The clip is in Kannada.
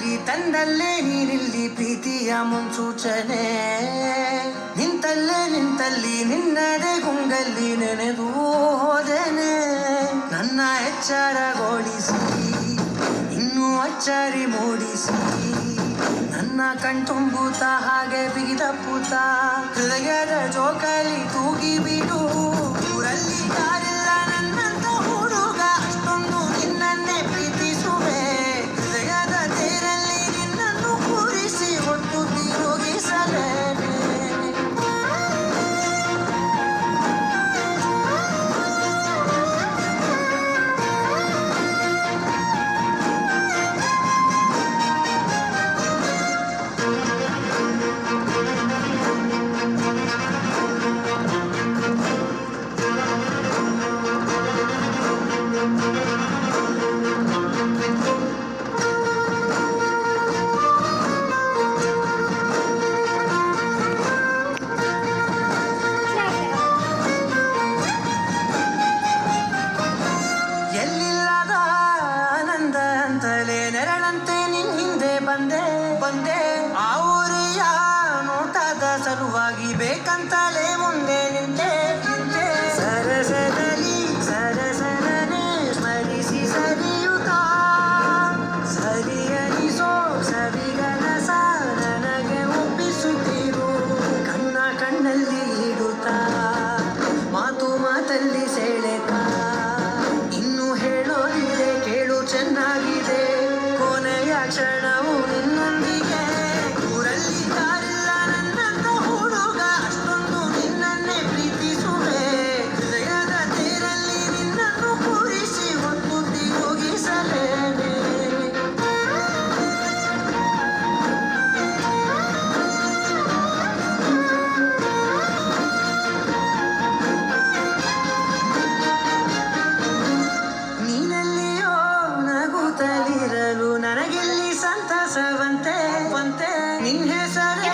ಕಣ್ಣಲ್ಲಿ ತಂದಲ್ಲೇ ನೀನಿಲ್ಲಿ ಪ್ರೀತಿಯ ಮುನ್ಸೂಚನೆ ನಿಂತಲ್ಲಿ ನಿನ್ನದೇ ಗುಂಗಲ್ಲಿ ನೆನೆದು ಹೋದೆನೆ ನನ್ನ ಎಚ್ಚರಗೊಳಿಸಿ ಇನ್ನೂ ಅಚ್ಚರಿ ಮೂಡಿಸಿ ನನ್ನ ಕಣ್ತುಂಬುತ್ತ ಹಾಗೆ ಬಿಗಿದಪ್ಪುತ್ತ ಹೃದಯದ ಜೋಕಾಲಿ ತೂಗಿ ಬಿಡು ಊರಲ್ಲಿ ಯಾರಿಲ್ಲ ನನ್ನಂತ ಹುಡುಗ ಅಷ್ಟೊಂದು ನಿನ್ನನ್ನೇ ಪ್ರೀತಿಸುವೆ ಹೃದಯದ ತೇರಲ್ಲಿ ನಿನ್ನನ್ನು ಕೂರಿಸಿ ಒಟ್ಟು ತಿರುಗಿಸಲೇನೆ ಎಲ್ಲಿಲ್ಲದ ಆನಂದ ಅಂತಲೇ ನೆರಳಂತೆ ನಿನ್ ಹಿಂದೆ ಬಂದೆ ಆ ಊರಿಯ ನೋಟದ ಸಲುವಾಗಿ ಬೇಕಂತಲೇ ಮುಂದೆ ನಿಂತೆ ಸರಸದಲ್ಲಿ ಸರಸರನೆ ಸ್ಮರಿಸಿ ಸರಿಯುತ್ತ ಸರಿಯನಿಸೋ ಸವಿಗನಸ ನನಗೆ ಒಪ್ಪಿಸುತ್ತಿರು ಕಣ್ಣಲ್ಲಿ ಇಡುತ್ತಾ ಮಾತಲ್ಲಿ ಸೆಳೆತ ಇನ್ನು ಹೇಳೋದಿದೆ ಕೇಳು ಚೆನ್ನಾಗಿದೆ ಕೊನೆಯ ಕ್ಷಣವು ನಿನ್ನೊಂದಿಗೆ ಊರಲ್ಲಿ ಯಾರಿಲ್ಲ ನನ್ನಂತ ಹುಡುಗ ಅಷ್ಟೊಂದು ನಿನ್ನನ್ನೇ ಪ್ರೀತಿಸುವೆ ಹೃದಯದ ತೇರಲ್ಲಿ ನಿನ್ನನ್ನು ಕೂರಿಸಿ ಒಂದು ತಿರುಗಿಸಲೇನೆ ನೀನಲ್ಲಿಯೋ ನಗುತ್ತಲಿರಲು ನನಗೆಲ್ಲಿ ಸಂತಸವಂತೆ ನಿನ್ ಹೆಸರೇ